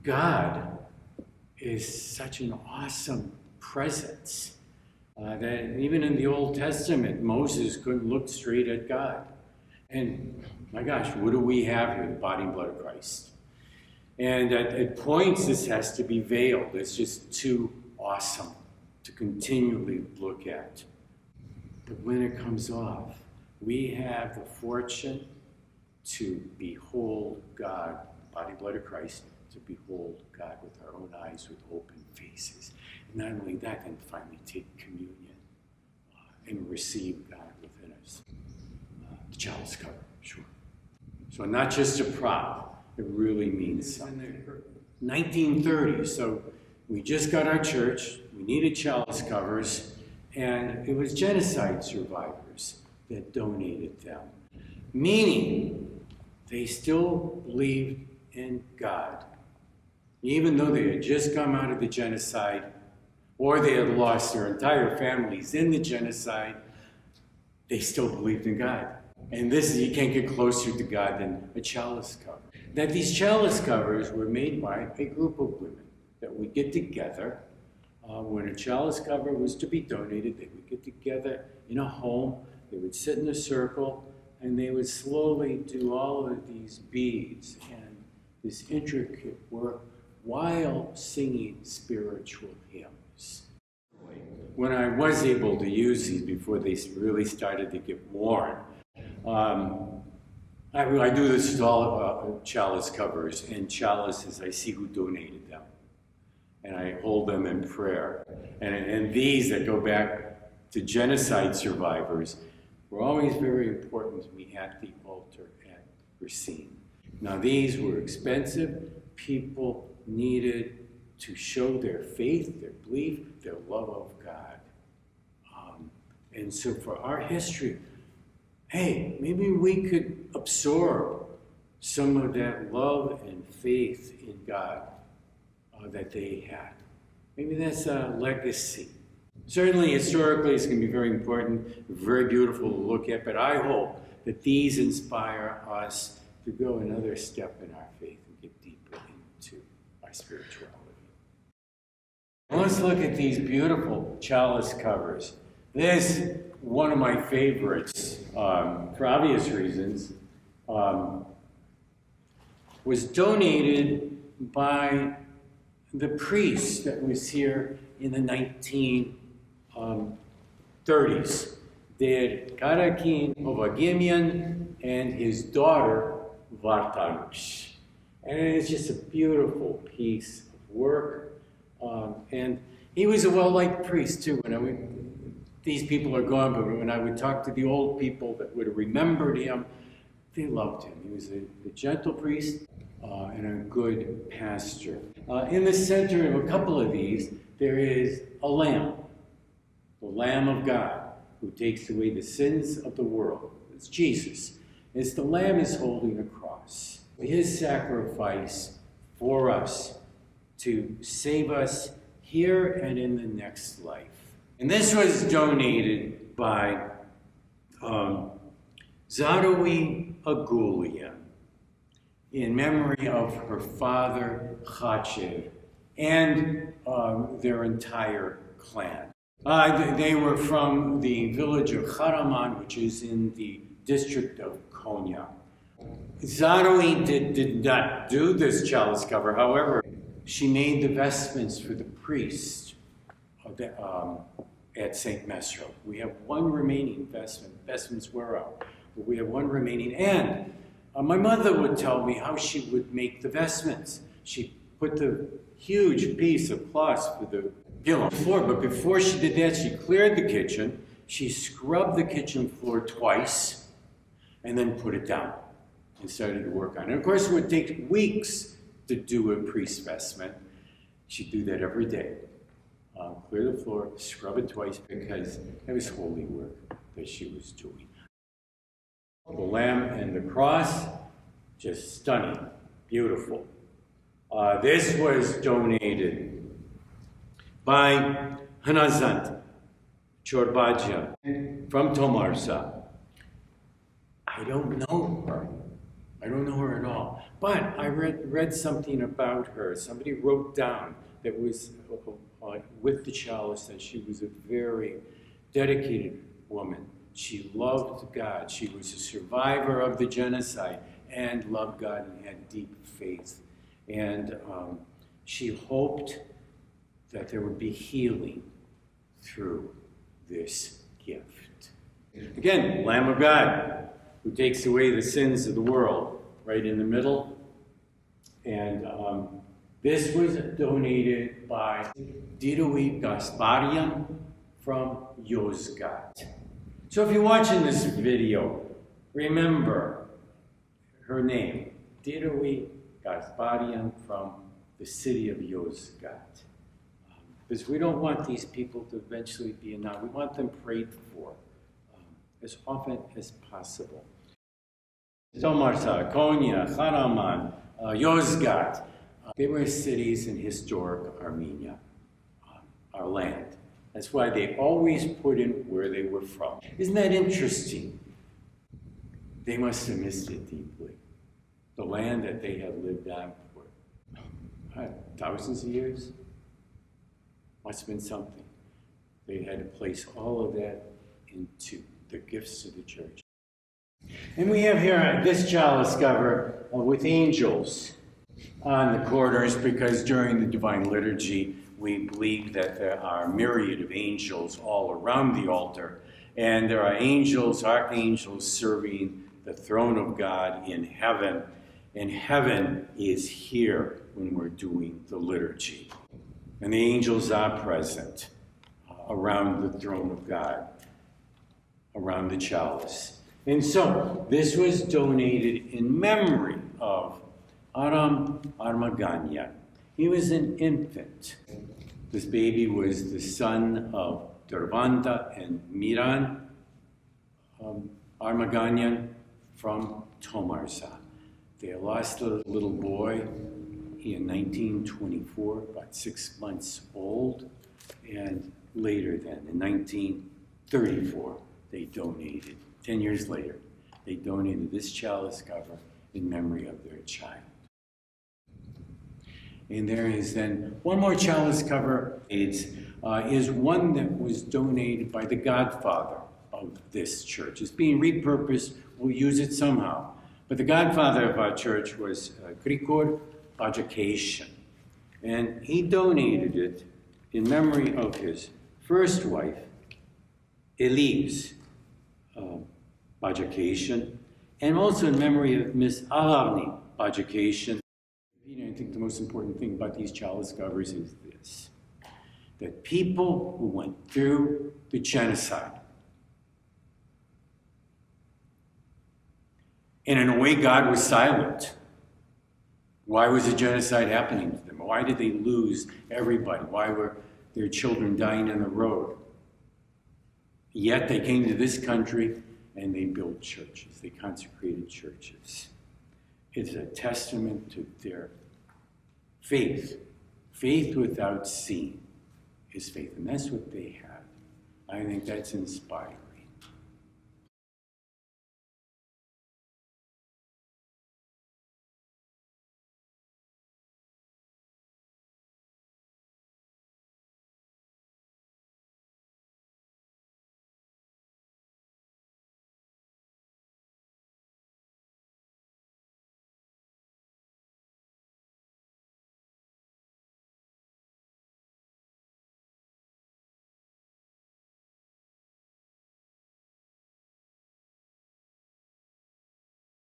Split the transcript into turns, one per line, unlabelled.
God is such an awesome presence that even in the Old Testament, Moses couldn't look straight at God. And my gosh, what do we have here? The body and blood of Christ. And at points, this has to be veiled. It's just too awesome to continually look at. But when it comes off, we have the fortune to behold God, body and blood of Christ, to behold God with our own eyes, with open faces. And not only that, then finally take communion and receive God within us. The chalice cover, sure. So not just a prop, it really means something. 1930, so we just got our church, we needed chalice covers, and it was genocide survivors that donated them. Meaning, they still believed in God. Even though they had just come out of the genocide, or they had lost their entire families in the genocide, they still believed in God. And this, you can't get closer to God than a chalice cover. That these chalice covers were made by a group of women that would get together. When a chalice cover was to be donated, they would get together in a home, they would sit in a circle, and they would slowly do all of these beads and this intricate work while singing spiritual hymns. When I was able to use these before they really started to get worn, I do this with all chalice covers and chalices. I see who donated them, and I hold them in prayer. And these that go back to genocide survivors were always very important to me at the altar at Racine. Now these were expensive. People needed to show their faith, their belief, their love of God. And so for our history, hey, maybe we could absorb some of that love and faith in God that they had. Maybe that's a legacy. Certainly, historically, it's going to be very important, very beautiful to look at, but I hope that these inspire us to go another step in our faith and get deeper into our spirituality. Let's look at these beautiful chalice covers. This, one of my favorites, for obvious reasons, was donated by the priest that was here in the 1930s. Did Karakin Ovagimian and his daughter Vartanush. And it's just a beautiful piece of work. And he was a well-liked priest too. These people are gone, but when I would talk to the old people that would have remembered him, they loved him. He was a gentle priest and a good pastor. In the center of a couple of these, there is a lamb, the Lamb of God, who takes away the sins of the world. It's Jesus. As the Lamb is holding a cross, his sacrifice for us to save us here and in the next life. And this was donated by Zarawi Agulia in memory of her father, Khachev, and their entire clan. They were from the village of Kharaman, which is in the district of Konya. Zarawi did not do this chalice cover. However, she made the vestments for the priest at St Mesrob. We have one remaining vestment. Vestments were out, but we have one remaining. And my mother would tell me how she would make the vestments. She put the huge piece of cloth for the floor, but before she did that, she cleared the kitchen. She scrubbed the kitchen floor twice, and then put it down and started to work on it. And of course, it would take weeks to do a priest's vestment. She'd do that every day. Clear the floor, scrub it twice, because it was holy work that she was doing. The lamb and the cross, just stunning, beautiful. This was donated by Hanazant Chorbaja from Tomarza. I don't know her, I don't know her at all. But I read something about her. Somebody wrote down that was with the Chalice that she was a very dedicated woman. She loved God. She was a survivor of the genocide and loved God and had deep faith. And she hoped that there would be healing through this gift. Again, Lamb of God, who takes away the sins of the world, right in the middle. And this was donated by Didui Gasparian from Yozgat. So if you're watching this video, remember her name, Didui Gasparian from the city of Yozgat. Because we don't want these people to eventually be enough. We want them prayed for as often as possible. Tomarsa, Konya, Karaman, Yozgat. They were cities in historic Armenia, our land. That's why they always put in where they were from. Isn't that interesting? They must have missed it deeply. The land that they had lived on for thousands of years. Must have been something. They had to place all of that into the gifts of the church. And we have here this chalice cover with angels on the corners, because during the Divine Liturgy, we believe that there are a myriad of angels all around the altar. And there are angels, archangels, serving the throne of God in heaven. And heaven is here when we're doing the liturgy. And the angels are present around the throne of God, around the chalice. And so this was donated in memory of Aram Armaganian. He was an infant. This baby was the son of Dervanda and Miran Armaganian from Tomarza. They lost a little boy in 1924, about 6 months old, and later then, in 1934, they donated, 10 years later, they donated this chalice cover in memory of their child. And there is then one more chalice cover. It is one that was donated by the godfather of this church. It's being repurposed. We'll use it somehow. But the godfather of our church was Grigor Bajacation. And he donated it in memory of his first wife, Elise Bajacation, and also in memory of Miss Alavni Bajacation. I think the most important thing about these chalice covers is this, that people who went through the genocide, and in a way God was silent. Why was the genocide happening to them? Why did they lose everybody? Why were their children dying on the road? Yet they came to this country and they built churches. They consecrated churches. It's a testament to their faith. Faith without seeing is faith. And that's what they had. I think that's inspiring.